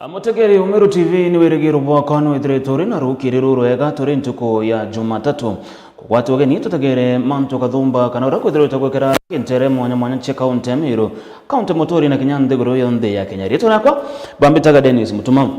Mutegeri Umeru TV ni wirigiro bwakano itire turi na rukiriro rwega turi ntuko ya Jumatatu kukwati wageni tutegere manto kathumba kana ura kwithiro takwekera kintere mwanya che county Meru county Motori na Kinyande goro yonde ya Kenya rito nakwa bambitaga Dennis Mutuma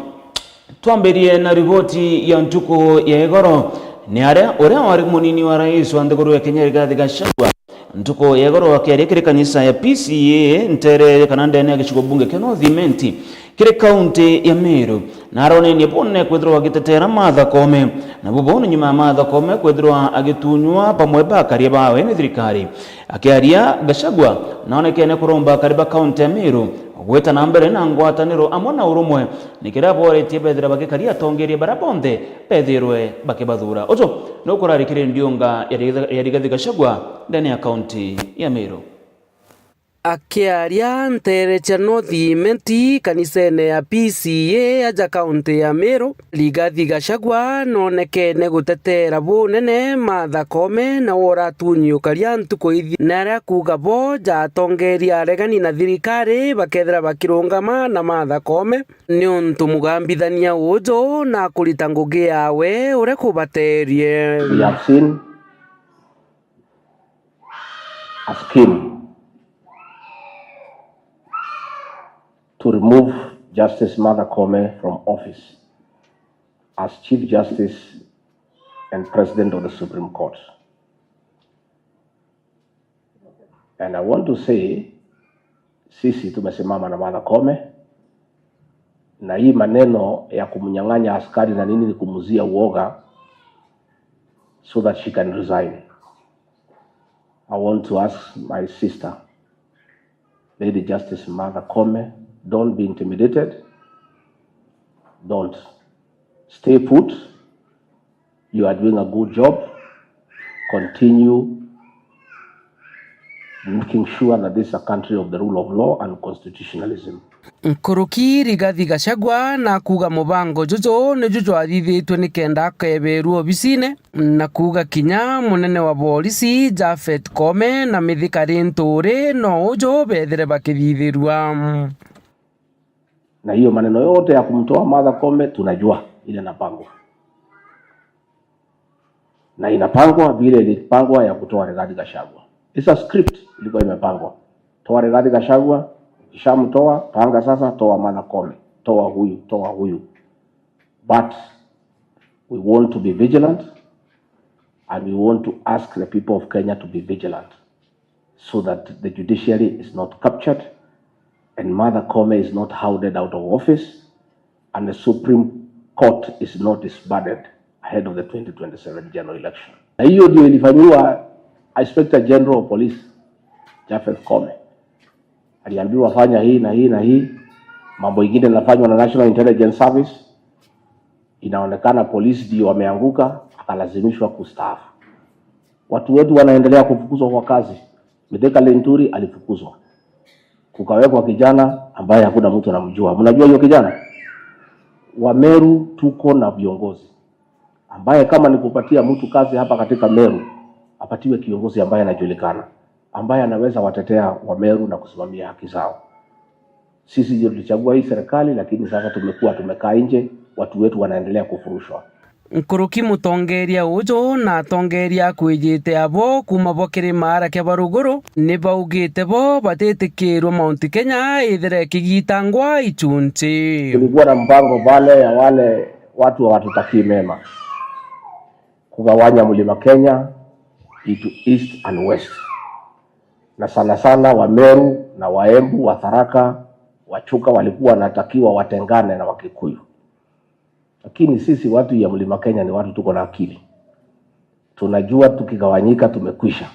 twamberie na ripoti ya ntuko ya igoro ni aria uria wari munini wa rais wa ndegoro ya Kenya Rigathi Gachagua ntuko ya igoro akiaria kanisa ya PCA ntere kana ndene ya gicigo bunge kya North Imenti kire county ya Meru na arone ni bonne kwithirwa agitetera Martha Koome na bubonu nyuma ya Martha Koome kwithirwa agitunywa pamwe bakaria bawe ni thirikari akiaria Gachagua naonekene kuromba kariba county ya Meru gweta na mbere na ngwataniro amona urumwe nikira boretie bethira bagikaria tongerie barabonde bethirwe bakibathura oto no kurarikire ndionga ya Rigathi Gachagua ndani ya county ya Meru akiaria ntere cha North Imenti kanisene ya PCA aja county ya Meru Rigathi Gachagua nonekene gutetera bunene Martha Koome na woratunyio karia ntuko ithi naria kuga bo jatongeria aregani na thirikari bakethira bakirungama na Martha Koome ni untu mugambithania ujo na kurita ngugi yawe ure kubaterie. We have seen a scheme to remove Justice Martha Koome from office as Chief Justice and President of the Supreme Court. And I want to say, sisi tumesimama na Martha Koome, na hii maneno ya kumnyang'anya askari na nini ni kumuzia uoga so that she can resign. I want to ask my sister, Lady Justice Martha Koome, don't be intimidated. Don't. Stay put. You are doing a good job. Continue making sure that this is a country of the rule of law and constitutionalism. Nkuruki Rigathi Gachagua na kuga mubango jojo ne jojo athithitwe ni kenda keberu obisine na kuga kinya munene wa polisi Japhet Koome na mithikari nturi no ujo bethire bakithithirwa. Na hiyo maneno yote ya kumtoa Martha Koome tunajua ile inapangwa. Na inapangwa vile ilipangwa ya kutoa Rigathi Gachagua. It's a script ilikuwa imepangwa. Toa Rigathi Gachagua, kishamtoa, panga sasa toa Martha Koome. Toa huyu. But we want to be vigilant and we want to ask the people of Kenya to be vigilant so that the judiciary is not captured and Martha Koome is not hounded out of office, and the Supreme Court is not disbanded ahead of the 2027 general election. Na hiyo ndio ilifanywa Inspector General of Police Japhet Koome. Aliambiwa fanya hii na hii na hii, mambo ingine yanafanywa na National Intelligence Service. Inaonekana polisi ndio wameanguka, akalazimishwa kustaafu. Watu wetu wanaendelea kufukuzwa kwa kazi. Mithika Linturi alifukuzwa. Kukawekwa kijana ambaye hakuna mtu anamjua. Mnajua hiyo kijana? Wa Meru tuko na viongozi ambaye kama ni kupatia mtu kazi hapa katika Meru, apatiwe kiongozi ambaye anajulikana, ambaye anaweza watetea wa Meru na kusimamia haki zao. Sisi ndio tulichagua hii serikali, lakini sasa tumekaa nje, watu wetu wanaendelea kufurushwa. Nkuruki mutongeria ujo na tongeria kwijite abo kuma bokiri mara kya baruguru ni baugite bo batetekirwo Mount Kenya ithire kigitangwa ichunchi. Tulikuwa na mpango pale ya wale watu hawatutakii mema, kugawanya Mlima Kenya into east and west, na sana wa Meru na Waembu, wa Tharaka, Wachuka walikuwa wanatakiwa watengane na Wakikuyu. Lakini sisi watu ya Mlima Kenya ni watu tuko na akili. Tunajua tukigawanyika tumekwisha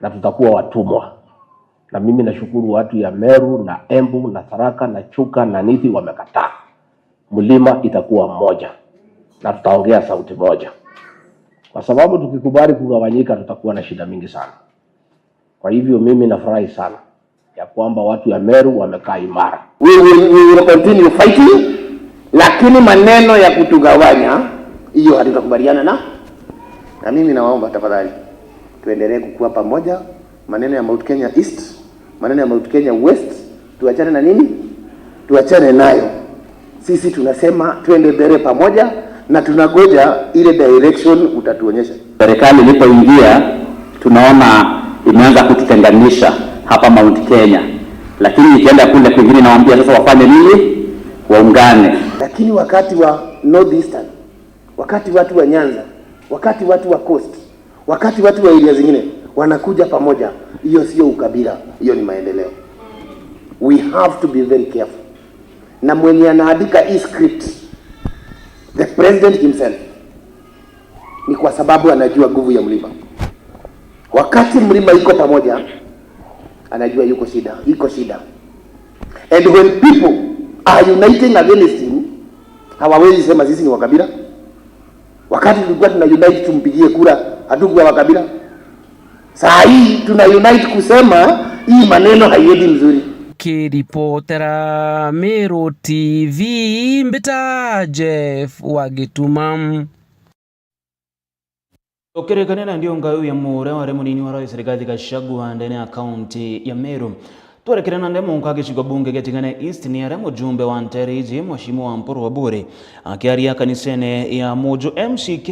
na tutakuwa watumwa. Na mimi nashukuru watu ya Meru na Embu na Tharaka na Chuka na Nithi wamekataa. Mlima itakuwa mmoja na tutaongea sauti moja. Kwa sababu tukikubali kugawanyika tutakuwa na shida mingi sana. Kwa hivyo mimi nafurahi sana ya kwamba watu ya Meru wamekaa imara. We will continue fighting. Lakini maneno ya kutugawanya hiyo hatutakubaliana na mimi nawaomba tafadhali tuendelee kukua pamoja. Maneno ya Mount Kenya East, maneno ya Mount Kenya West tuachane na nini? Tuachane nayo. Sisi tunasema twende mbele pamoja na tunagoja ile direction utatuonyesha. Serikali ilipoingia tunaona imeanza kututenganisha hapa Mount Kenya, lakini ikienda kule kwingine nawaambia sasa wafanye nini? Waungane. Lakini wakati wa Northeastern, wakati watu wa Nyanza, wakati watu wa Coast, wakati watu wa area zingine wanakuja pamoja, hiyo sio ukabila, hiyo ni maendeleo. We have to be very careful. Na mwenye anaandika hii script, the president himself, ni kwa sababu anajua nguvu ya mlima. Wakati mlima iko pamoja, anajua iko shida. And when people are uniting against him, hawawezi sema sisi ni wakabila. Wakati tulikuwa tuna unite tumpigie kura, hatukuwa wakabila. Saa hii tuna unite kusema hii maneno haiendi mzuri. Kiripotera Meru TV mbita Jeff Wagitumam. Okerekanena ndio ngao ya mure wa munini wa rais Rigathi Gachagua ndani ya kaunti ya Meru. Twerekerana ndemo nkagishigwa bunge getingane East ni ara mujumbe wa Ntereji Mheshimiwa Mpuru Waburi akiaria kanisene ya Mojo MCK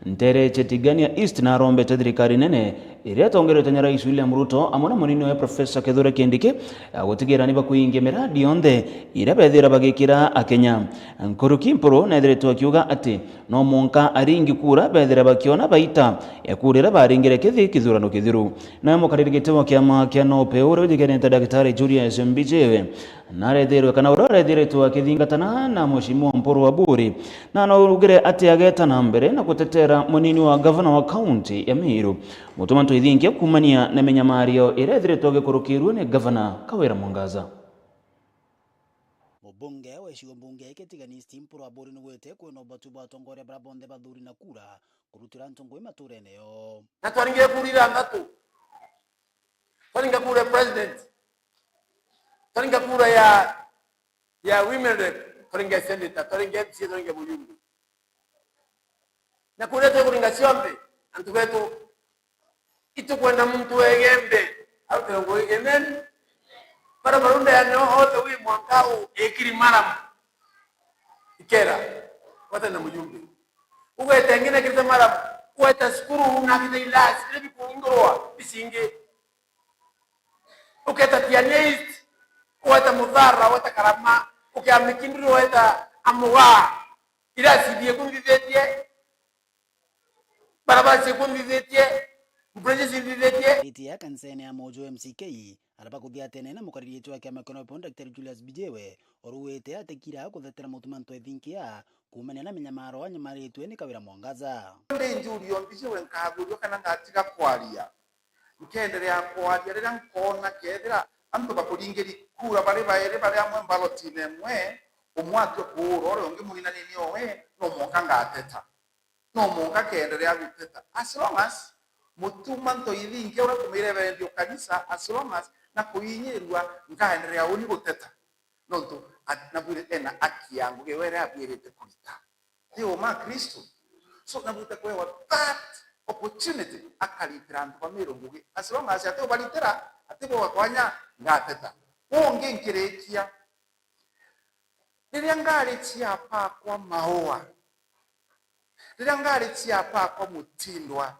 Ntere Chetigania East na rombe thirikari nene iria tongerete nya Rais William Ruto amona munini wa Professor Kithure Kindiki agutigera niba kuingia miradi yonde iria bethira bagikira akenya. Nkuruki Mpuru na thiretu akiuga ati no monka aringi kura bethira bakiona baita yakurira baringire kithurano kithiru na mukaririgite wa kiama kia no peure digerente Daktari Julius Mbijewe narethirwe kana urorethirwe akithingatana na Mheshimiwa Mpuru Waburi na no ugire ati ageta na mbere na kutetera munini wa governor wa county ya Meru mutumanto ithinkia kumania na menyamario irethirwe gikurukirwe ni governor Kawira Mwangaza. Mubunge wa icigo mbunge ikitiganisi Mpuru Waburi nugwete kwino batu batongore barabonde bathuri na kura kurutira ntongo imaturene yo na twaringe kurira ngatu twaringe kura president twaringe kura ya women rep twaringe senator twaringe MC twaringe mujumbe na kura twaringe siombe antugetu itukwenda mtu egembe au tengo egemen para marunda ya no hote wi mwakao ekiri maram ikera wata na mujumbe uwe tengine kirita maram uwe taskuru na kita ilas lebi kuingoroa bisinge uketa pianist uweta mudhara uweta karama ukiamikindiri uweta amuwa ila sidie kundizetie barabasi kundizetie mprezi sindizetie iti ya kansene ya Mojo MCK araba kuthia tene na mukariri wa kiama kono ponda Dr. Julius Bijewe oruwete atekira kuthetera mutumanto ethinkia kumania na menyamaro anyamaritwe ni Kawira Mwangaza ndi Julius Bijewe nkagurio kana ngatiga kwaria nkenderea kwaria rira nkona kethira antu bakuringiri kura bari baere bari amwe balotine mwe umwatwe kuro ore ungi munina nini owe no monka ngateta no monka kenderea guteta as long as mutumanto ithinke ura kumirebe ndio kanisa as long as na kuinyirwa nkaenderea uni guteta nonto nabure ena aki yangu gewere abirete kulita ndio ma Kristo so nabute kwewa that opportunity akalitira kwa Meru ngugi as long as ate balitira ate bo kwanya ngateta onge nkirekia riria ngaritia pa kwa maoa riria ngaritia pa kwa mutindwa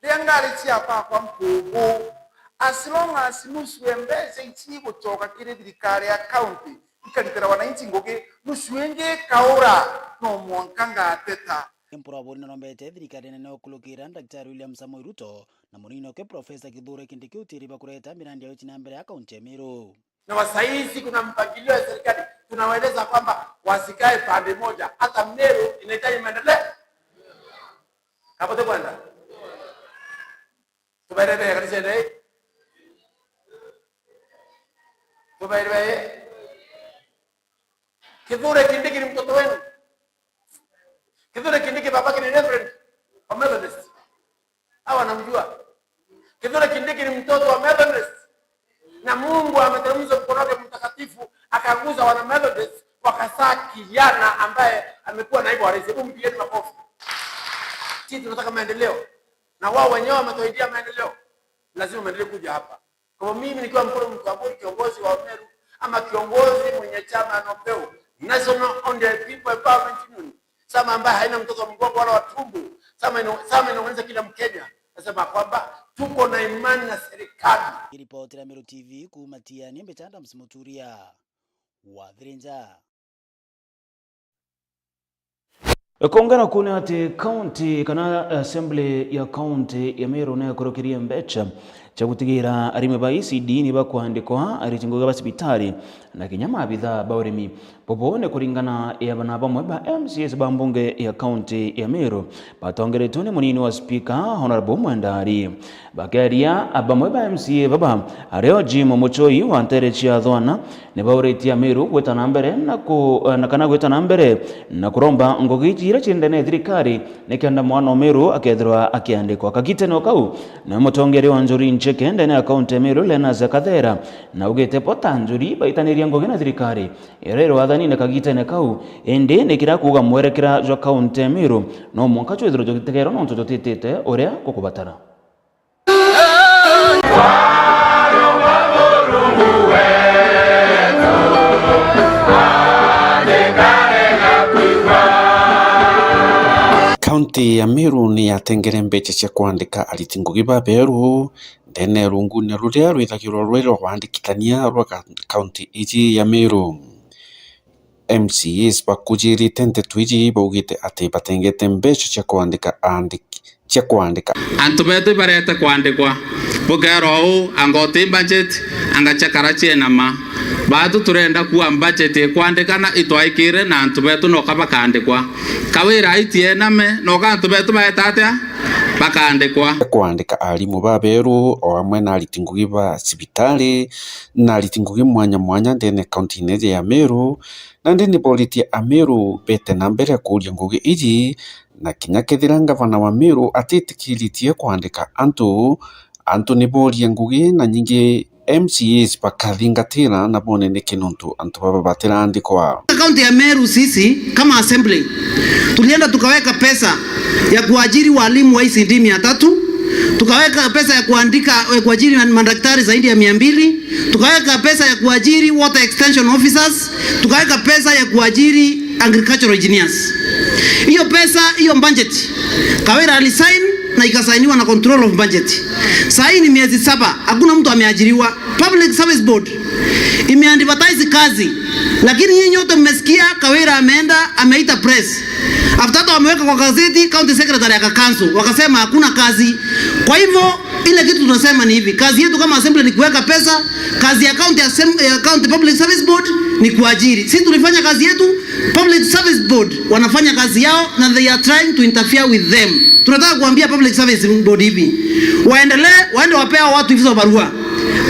riria ngaritia pa kwa mpugu as long as muswembeze ichigo toka kire thirikari ya county ikalitira wananchi ngugi muswenge kaura no mwanka ngateta Mpuru Waburi narombete thirikari nene okulukira Daktari William Samoei Ruto na munini wake Professor Kithure Kindiki utiriba kureta mirandi ya uchina mbere ya kaunti ya Meru. Na wasaizi kuna mpangilio ya serikali tunawaeleza kwamba wasikae pande moja hata Meru inahitaji maendeleo. Hapo tu kwenda. Tubairebe kanisa ndai. Tubairebe. Kithure Kindiki ni mtoto wenu. Kithure Kindiki babake ni reverend wa Methodist. Hawa namjua. Kithure Kindiki ni mtoto wa Methodist. Na Mungu ameteremsha mkono wake mtakatifu akaguza wana Methodist wakasaa kijana ambaye amekuwa naibu wa rais. Hebu mpigieni makofi. Sisi tunataka maendeleo. Na wao wenyewe wametoidia maendeleo. Lazima maendeleo kuja hapa. Kwa mimi nikiwa Mpuru Waburi kiongozi wa Meru ama kiongozi mwenye chama anopeo National on the People Empowerment Union, sama ambaye haina mtoto mgongo wala watumbu, sama inaonyesha kila Mkenya nasema kwamba tuko na imani na serikali. Ripoti ya Meru TV kumatia Niembe Chanda Msimuturia wa Virinja. Kongana kuna ati county kana assembly ya county ya Meru na kurokiria mbecha cha gutigira arime ba ECD ni bakwandikwa aritingoga basibitari na kinyama bitha baurimi popone kuringana ya bana bamwe ba MCS bambunge ya county ya Meru batongeretwe ni munini wa speaker honorable Mwandari bakaria abamwe ba MCA baba areo Jimo Muchoi wa ntere chia thwana ne bauretia Meru gwetana mbere na kana gwetana mbere na kuromba ngogitire chindene thirikari nekenda mwana Meru akethirwa akiandikwa kagiteno kau na mutongere wa Njuri Ncheke ndene account Meru lena zakathera na ugete pota Njuri baitaniria ngoge na thirikari erero wathani ne kagitene kau ende nekira kuga mwerekera jo account Meru no mwaka chwethiro jo gitegero no tutotete oria kukubatara County ya Meru ni yatengere mbeche cia kwandika aritingugi ba beru ndene rungune ruria rwithagirwo rwero rwandikithania rwa county iji ya Meru. MCAs bakujirite ntetu iji baugite ati batengete mbeche cia kwandika antu betu barete kwandikwa bugero angoti budget angachakara chienama batu turenda kuwa budget kwandikana itwaikire na antu betu no kabakandikwa kawira itiename no kantu betu baetatia bakandikwa kwandika alimu ba beru o amwe na aritingugi ba sibitari na aritingugi mwanya ndene county neze ya Meru na ndene politi ya Meru bete na mbere kuria ngugi iji na kinya kethira gavana wa Meru atitikiritie kwandika antu ni boria ngugi na nyingi MCAs bakathingatira na bone ni kinuntu antu baba batirandikwa. County ya Meru sisi kama assembly tulienda tukaweka pesa ya kuajiri walimu wa ECD 300, tukaweka pesa ya kuajiri madaktari zaidi ya 200, tukaweka pesa ya kuajiri water extension officers, tukaweka pesa ya kuajiri agricultural engineers. Hiyo pesa, hiyo budget Kawira alisign na ikasainiwa na control of budget. Sasa ni miezi 7 hakuna mtu ameajiriwa. Public Service Board imeadvertise kazi, lakini nyinyi nyote mmesikia Kawira ameita press. After that wameweka kwa gazeti, county secretary akacancel, wakasema hakuna kazi. Kwa hivyo ile kitu tunasema ni hivi, kazi yetu kama assembly ni kuweka pesa, kazi ya county Public Service Board ni kuajiri. Sisi tulifanya kazi yetu, Public Service Board wanafanya kazi yao na they are trying to interfere with them. Tunataka kuambia Public Service Board hivi, waende wapea watu hizo barua,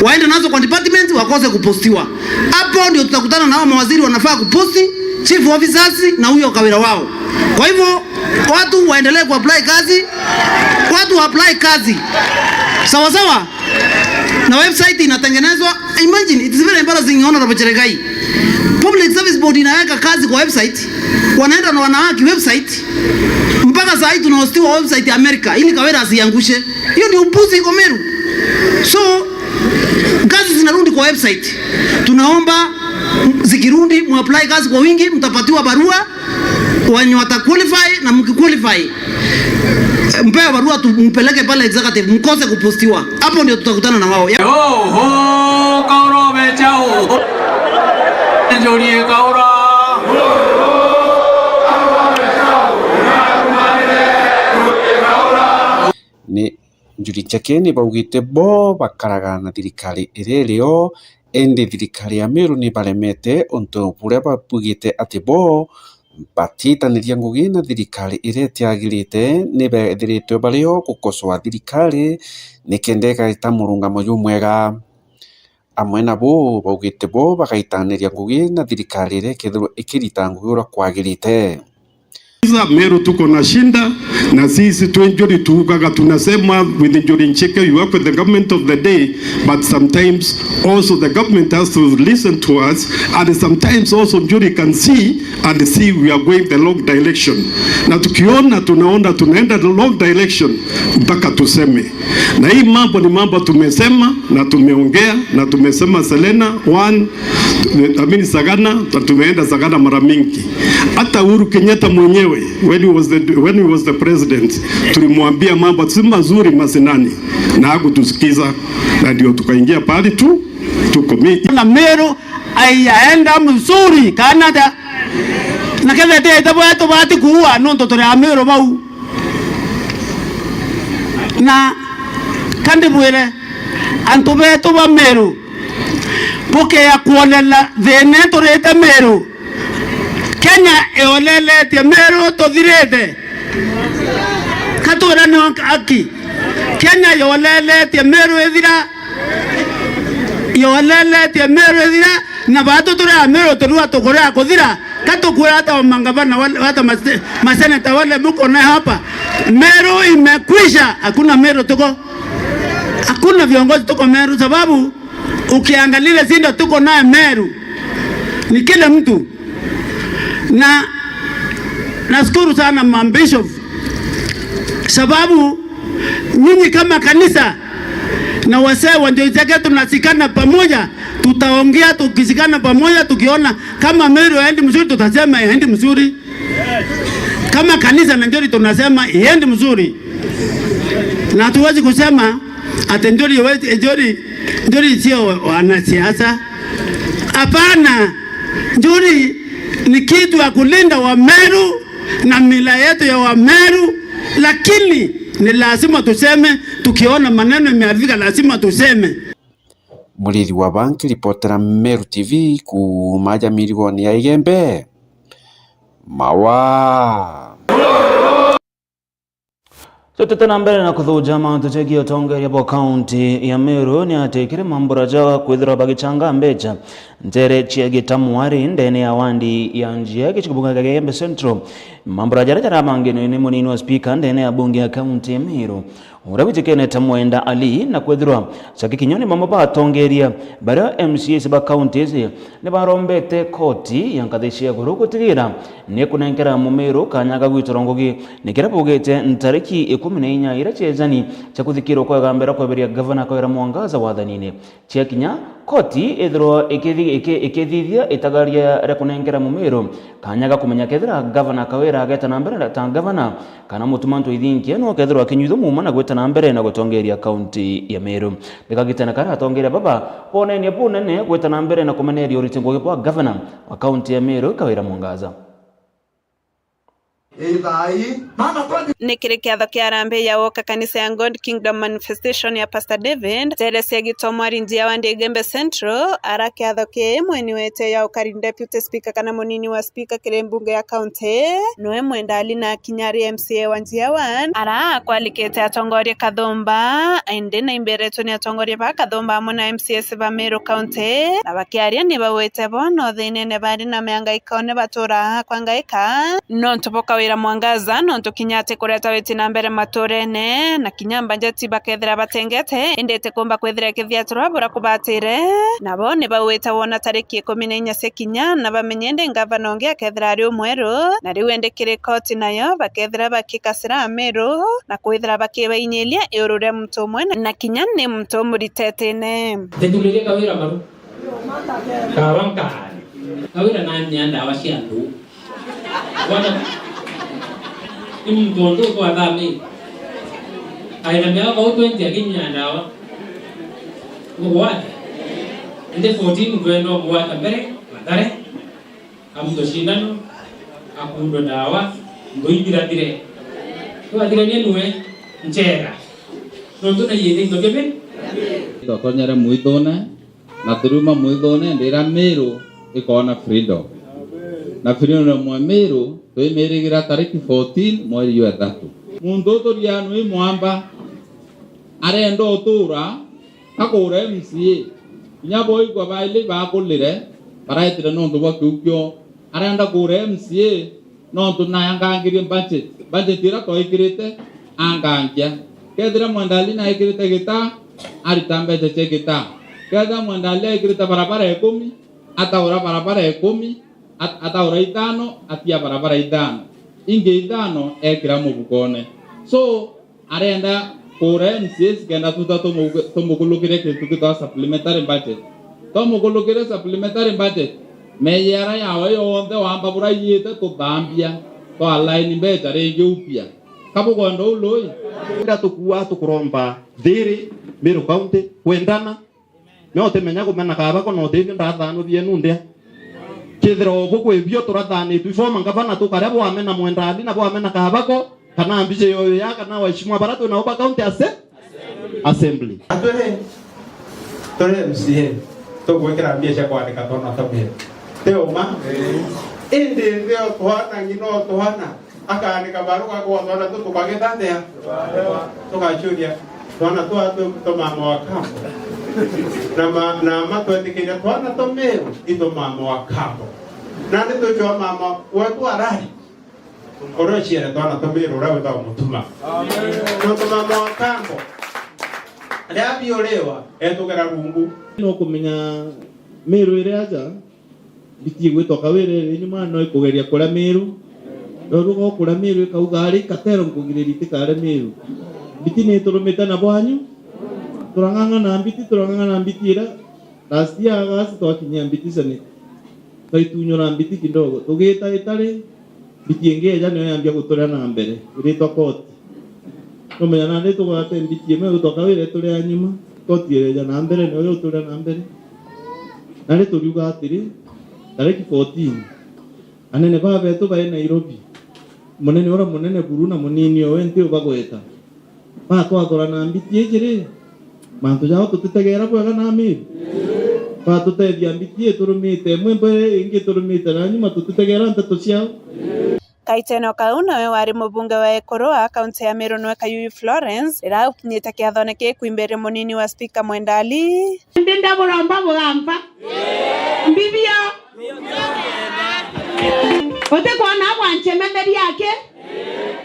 waende nazo kwa department wakose kupostiwa. Hapo ndio tutakutana na hao mawaziri wanafaa kuposti, chief officers na huyo Kawira wao. Kwa hivyo watu waendelee kuapply kazi, watu apply kazi sawa sawa, na website inatengenezwa. Imagine, it is very embarrassing, Honorable Cheregai. Public Service Board inaweka kazi kwa website, wanaenda na wanawaki website, mpaka saa hii tunahostiwa website ya Amerika ili Kawira asiangushe. Hiyo ni upuzi iko Meru. So kazi zinarudi kwa website. Tunaomba zikirundi muapply kazi kwa wingi, mtapatiwa barua wenye wataqualify, na mkiqualify mpewe barua tumpeleke pale executive, mkose kupostiwa. Hapo ndio tutakutana na wao. Kauro bechao Njuri kaura ni Njuri Ncheke ni baugite bo bakaraga na thirikari irerio ende thirikari ya Meru ni baremete untu buria babugite ati bo batitaniria ngugi na thirikari iretiagirite ni bethiritwe bario gukosoa thirikari nikendeka itamurungamo jumwega. Amwe nabo baugite bo bagaitaniria ngugi na thirikari irekethirwo ikirita ngugi ura kwagirite. Meru tuko na shinda na sisi Njuri tukaga tunasema with Njuri Ncheke, you work with the government of the day, but sometimes also the government has to listen to us, and sometimes also Njuri can see we are going the long direction. Na tukiona tunaenda the long direction mpaka tuseme. Na hii mambo ni mambo tumesema na tumeongea na tumesema Selena 1 Sagana, tumeenda Sagana mara mingi. Hata Uhuru Kenyatta mwenyewe when he was the president, tulimwambia mambo si mazuri Mashinani na hakutusikiza, na ndio tukaingia pale tu tuko na Meru ayaenda mzuri Canada na kile tete bwato bati kuwa nondo tore Meru mau na kandi bwere antu beto ba Meru poke ya kuolela vene torete Meru Kenya eolele te Meru to direte katura no aki Kenya eolele te Meru edira eolele te Meru edira na bato tora Meru torua to korea kodira kato kuwa hata mangavana hata maseneta wale mko na hapa Meru imekwisha, hakuna Meru tuko, hakuna viongozi tuko Meru, sababu ukiangalia sinda tuko naye Meru ni kila mtu. Na nashukuru sana mambishop, sababu nyinyi kama kanisa na wasee wanjoizake tunasikana pamoja, tutaongea tukisikana pamoja, tukiona kama Meru haendi mzuri tutasema haendi mzuri. Kama kanisa na Njori tunasema haendi mzuri. Na hatuwezi kusema ati Njori sio wanasiasa. Hapana. Njori ni kitu ya kulinda wa Meru na mila yetu ya wa Meru, lakini ni lazima tuseme, tukiona maneno yameharibika lazima tuseme. Muliri wa banki ripotera Meru TV kumaja milioni ya Igembe mawa tutana mbere na kuthuja mauntu cheki otongeria bo county ya Meru ni atekire mambura jawa kwithira bagichanga mbecha ntere chiegi tamwari ndene ya wandi ya njia kichikubuga Igembe Central mambura jara mangeno ni munini wa speaker ndene ya bunge ya county ya Meru urabitikene tamwenda ali na kwithira chaki kinyoni mambo batongeria bara MCS ba counties ne barombete koti yankadhishia guruko tigira ne kunenkera mu Meru kanyaga gwitorongogi nikira bugete ntariki 14 irachezani cha kuthikiro kwa gambera kwa beria governor kwa Mwangaza wathanine chia kinya koti ethro ikethithia itagaria rekunengera mu Meru kanyaga kumenya kethira governor kawera ageta nambere ta governor kana mutumanto ithinki no kethiro akinyitho muma na gweta nambere na gutongeria county ya Meru bigagitana kara atongeria baba ponene bunene gweta nambere na kumeneria uritingo kwa governor wa county ya Meru kawera Mwangaza Nikiri kiatho kia rambe ya woka kanisa ya God Kingdom Manifestation ya Pastor David Teresa Gitomwari njia wa Igembe Central ara kiatho kia mweni wete ya ukari deputy speaker kana munini wa speaker kire mbunge ya county noe mwendali na Kinyari MCA wa njia wan ara kwalikete atongoria Kathumba ende na imbereto ni atongoria ba Kathumba amo na MCS ba Meru county na bakiaria ni bawete bono thine ne bari na meangaika ne batura kwangaika no ntoboka wira Mwangaza no tukinyate kureta weti na mbere maturene na kinyamba njeti bakethira batengete endete komba kwethira kithia turabura kubatire nabo ne baweta wona tariki 14 sekinya na bamenyende ngavana onge akethira ari umweru na riwendekire koti nayo bakethira bakikasira Meru na kwethira bakibainelia eurure mtu mwene na kinyane mtu muritetene tetulege kawira maru kawanka kawira na nyanda washiandu wana mtondo kwa dami aina mea kwa 20 akinya ndawa mwata nde 14 kwendo mwata mbere matare amuto shindano akundo ndawa ngoindira dire kwa dire niwe njera nondo na yede ngogebe to tonyara muidona na turuma muidona ndira Meru ikona freedom na freedom mwa Meru twemerera tariki 14 mweri wa 3 mundoto riano imwamba arendo otura akore MCA nyabo igwa baile bakulire paraitire no ndo bakukyo arenda kure MCA no ndo na yangangirie budget ira to ikirite angangia kedra mwandali na ikirite gita aritambe cheche gita kedra mwandali ikirite barabara 10 ataura barabara 10 ataura 5 atia barabara 5 inge 5 ekira mubukone so arenda kure MCS kenda tuta to mukulukire kitu supplementary budget tomo kolokere supplementary budget meyera yawe yonde wamba burayete tubambia to align beta rege upya kabo gondo uloi nda tukua tukuromba thiri Meru County kwendana no temenya kumena kaba ko no thiri ndathano bienu ndia kithiro bukwe bio turathani twifoma ngavana tukarebo amena mwendani na bo amena kaba ko kana ambije yoyo ya kana waheshimiwa baratu na Oba County Assembly tore MCA to gwekera mbia kwandika tona tabia teo ma indi ndio twana ngino twana akaandika barua kwa twana tu tukageta ndia tukachuria twana tu mama wa kambo na matwendikira twana to Meru ito mama wa kambo na ndio tu mama watu arari orochiere twana to Meru rawe ta mutuma to mama wa kambo ndabiolewa etugera rungu no kumenya Meru ire aja bitie gwitoka were nyuma no ikugeria kura Meru rugo kura Meru kauga ari katero kugiriri tikare Meru biti ne turumeta na bwanyu turanganga na mbiti ira last year gas to kinya mbiti sane kaitunyo na mbiti kidogo tugeta itare biti engeja no yambia gutora na mbere ire to koti no menya na ndeto gwate mbiti me gutoka were turi anyuma koti ire ja na mbere no yo tura na mbere na ndeto riuga atiri tariki 14 anene baba to bae Nairobi munene ora munene buruna munini o ente ubagweta ba twakora na mbiti ejire mantu jao tutetegera bwega na Meru ba tutedia mbiti turumite mwembe ingi turumite na nyuma tutetegera nteto ciao Kaiteno kau nawe wari mubunge wa Ekoroa kaunti ya Meru nwe Kayuyu Florence irakinyite kiathoneke kuimbere munini wa speaker Mwendali ndinda buramba bugamba mbibia ote kwana wanchemenderi yake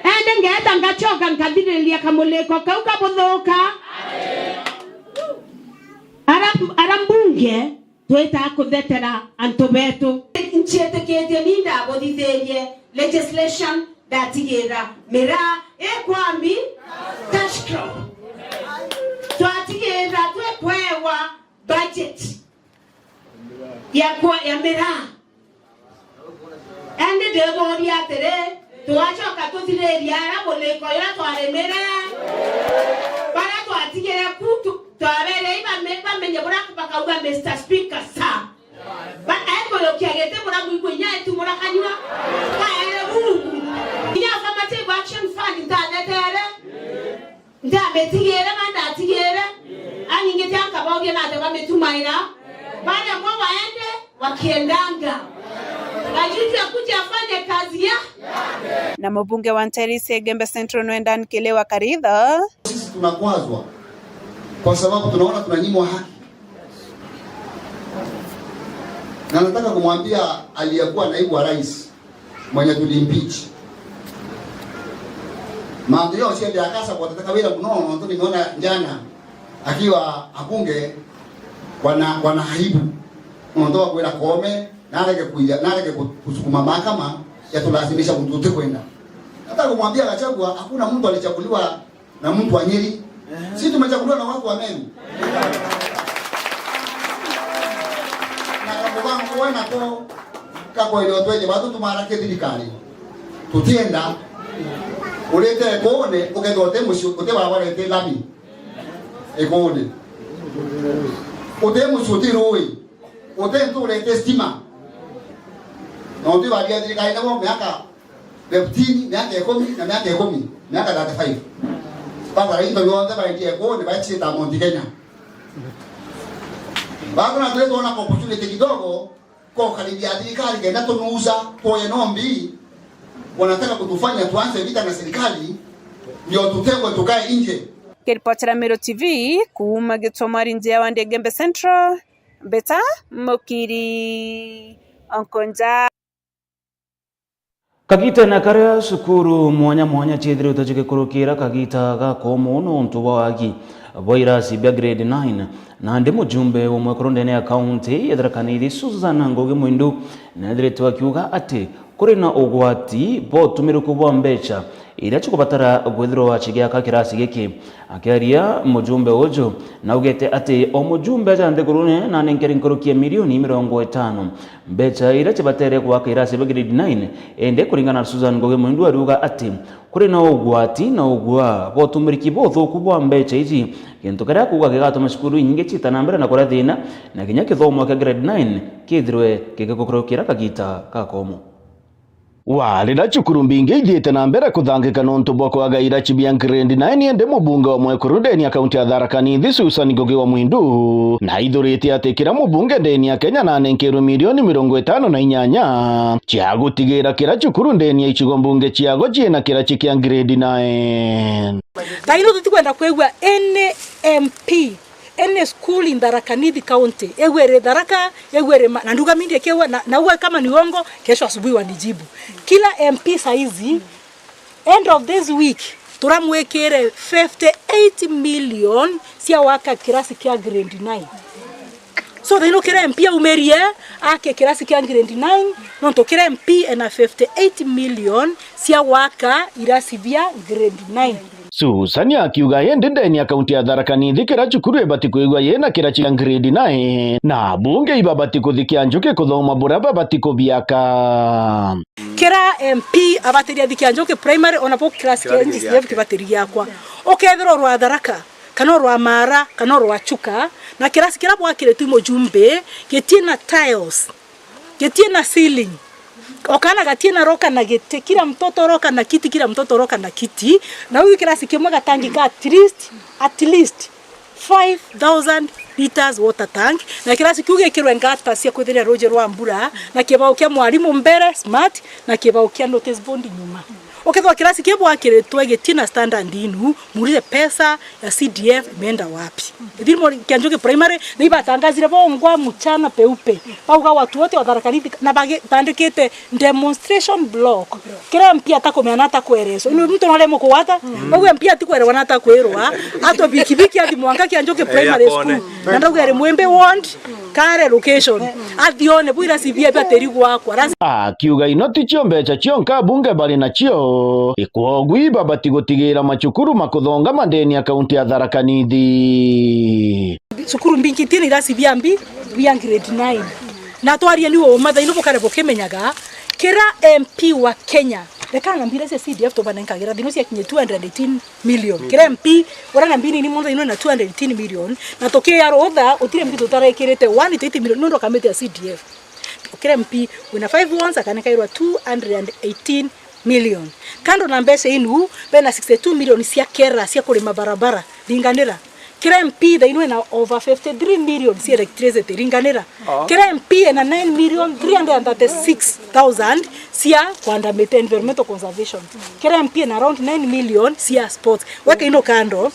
ende ngeta ngachoka nkadhirelia kamuleko kau kabuthuka ara mbunge tweta kuthetera antu betu nchieteketie ninda bodhitherie legislation datigira mera ekwambi cash crop twatigira twekwewa budget ya mera ende debori atere tuachoka tuthireria ara muleko ya twaremere bara twatigira kutu twabere iba menye buraku bakauga Mr. Speaker sa ba eko yokiagete buraku ikunya etu murakanywa ka ere Mungu nya affirmative action fund ndanetere ndabetigere mandatigere aningete akaboge na ndo bametumaira bale mwa waende wakiendanga ajuti akuja afanye kazi ya na mbunge wa Nterisi Egembe Central Nwendani Kelewa Karitha sisi tunakwazwa kwa sababu tunaona tunanyimwa haki. Na nataka kumwambia aliyekuwa naibu wa rais mwenye tulimpeach mambo yao sio ya kasa kwa tataka wila mnono ndio nimeona jana akiwa abunge wana haibu ndio kwenda kome naleke kusukuma mahakama ya tulazimisha mtu kwenda. Nataka kumwambia Gachagua hakuna mtu alichaguliwa na mtu wa Nyeri. Sisi tumechaguliwa na watu wa Meru. Na kama wangu wana to kako ile otweje watu tumarake thirikari. Tutienda ulete kone ugedote mushu utewa walete lami. Ekone. Ute mushuti roi. Ute ntulete stima. Na uti badia thirikari na wao miaka 15 miaka 10 na miaka 10 miaka 35. Baba hizo yote baidie kwa ni baichi ta Mount Kenya. Baba na tuleto na opportunity kidogo kwa karibia serikali kenda tunuuza kwa enombi wanataka kutufanya tuanze vita na serikali ndio tutegwe tukae nje. Kiripotera Meru TV kuuma Gĩtũmari njia wa Egembe Central Beta Mukiri Onkonja Kagita na karia sukuru mwanya chedire utajike kurukira kagita gako muno ntuba wagi boirasi bya grade 9 na ndi mujumbe wa mwekorondene ya county yadrakanithi Susan Ngoge Mwindu na director wakiuga ati kuri na ugwati bo tumiruku bwa mbecha ira chikubatara gwithirwa chigiaka kirasi giki akiaria mujumbe uju na ugete ati o mujumbe jande kurune na nenkerinkorukia milioni 50 mbecha ira chibatere kwa kirasi grade 9 ende kuringana na Susan Ngugi Mwindu aruga ati kuri na ugwati na ugwa botumiriki botho kubwa mbecha ici kintu kara kuga gigatuma cukuru nyingi citana mbere na kora thina na kinya kithomo kia grade 9 kithirwe kigikukurukira kagita kakomo Walira cukuru mbingi ithiite na mbere kuthangika nontu bwa kwaga irachi bia grade 9 ende mubunge wa Mwekuru ndeni ya kaunti ya Tharaka Nithi Susan Ngugi wa Mwindu na ithurite ati kira mubunge ndeni ya Kenya na nenkeru milioni 58 cia gutigira kira cukuru ndeni ya ichigo mbunge ciago ciena kirachi kia grade 9 Taino tutikwenda kwegwa NMP any school in Tharaka Nithi County egwere Tharaka egwere na nduga mindi kewa na uwe kama ni uongo kesho asubuhi wanijibu. Kila MP saizi end of this week turamwekere 58 million sia waka kirasi kia grade 9. So they no kira MP umerie ake kirasi kia grade 9 no to kira MP ena 58 million sia waka irasi via grade 9. Susan akiuga yende ndeni ya kaunti ya Tharaka Nithi kira cukuru ebati kuigwa yena kira chia grade 9 na bunge ibabati kuthikia njuke kuthoma buraba bati kubiaka kira MP abateria thikia njuke primary onapo class kia NGCF kibateria kwa okethero rwa Tharaka kana rwa Mara kana rwa Chuka na kirasi kira bwa kire tu mujumbe getina tiles getina ceiling okana gatina roka na gete kila mtoto roka na kiti kila mtoto roka na kiti na huyu kirasi kimwe gatangika at least 5,000 liters water tank na kirasi kiuge kirwe ngata cia kwithira Roger wa mbura na kibao kia mwalimu mbere smart na kibao kia notice board nyuma okethwa kirasi kibwa akiretwe getina standard inu murize pesa ya CDF imeenda wapi ithimo kianjoke primary na ibatangazire bongwa mchana peupe pauga watu wote wa Tharaka Nithi na bandikite demonstration block kira mpia takomeana atakwereso ino mtu nalemo kuwata wewe mpia atikwere wanata kwerwa ato bikibiki ati mwanga kianjoke primary school na ndogere mwembe ward kare location athione bwira civia bateri gwakwa akiuga inoti chiombecha chionka bunge bali na chio ikwogwi babati gutigira macukuru makuthonga mandeni ya kaunti ya Tharaka Nithi cukuru mbingi tini irasi biambi bia grade 9 na twaria ni wo mathaino bukare bukimenyaga kira MP wa Kenya reka ngambira se CDF to banenkagira thino cia kinye 218 million kira MP ora ngambini ni monza ino na 218 million na toke ya rodha utire mkitu tarekirete 180 million ndo kamete ya CDF kira MP wina 5 ones akanekairwa 218 million kando na mbese inu bena 62 million cia kera cia kulima barabara linganira kira MP da inu na over 53 million cia electricity linganira kira MP na 9 million 336,000 cia kwandamete environmental conservation kira MP na around 9 million cia sports weka ino kando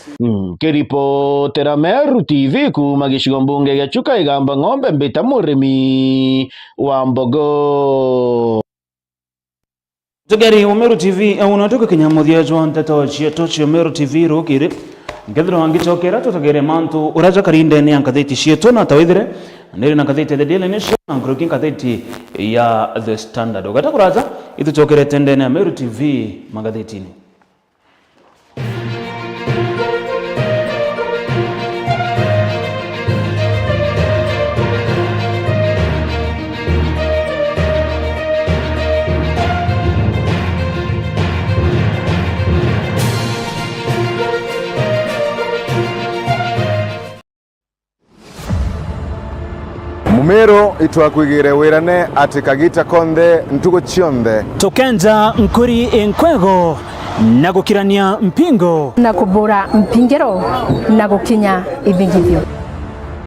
kiripotera Meru TV kuma gicigo mbunge gia Chuka igamba ng'ombe mbita murimi wa Mbogo Tugeri Meru TV unatoka kinyamuthia jwa nteto chieto Meru TV rukire ngethiro wangichokera tutagere mantu uraja karinde ni ankatheti chieto na tawithire nere na katheti the Daily Nation na krokin katheti ya The Standard ogata kuraza ituchokere tende na Meru TV magazetini Mumero itwakwigire wirane ati kagita konthe ntugo chionthe tukenja nkuri enkwego na gukirania mpingo na kubura mpingiro na gukinya ibingithio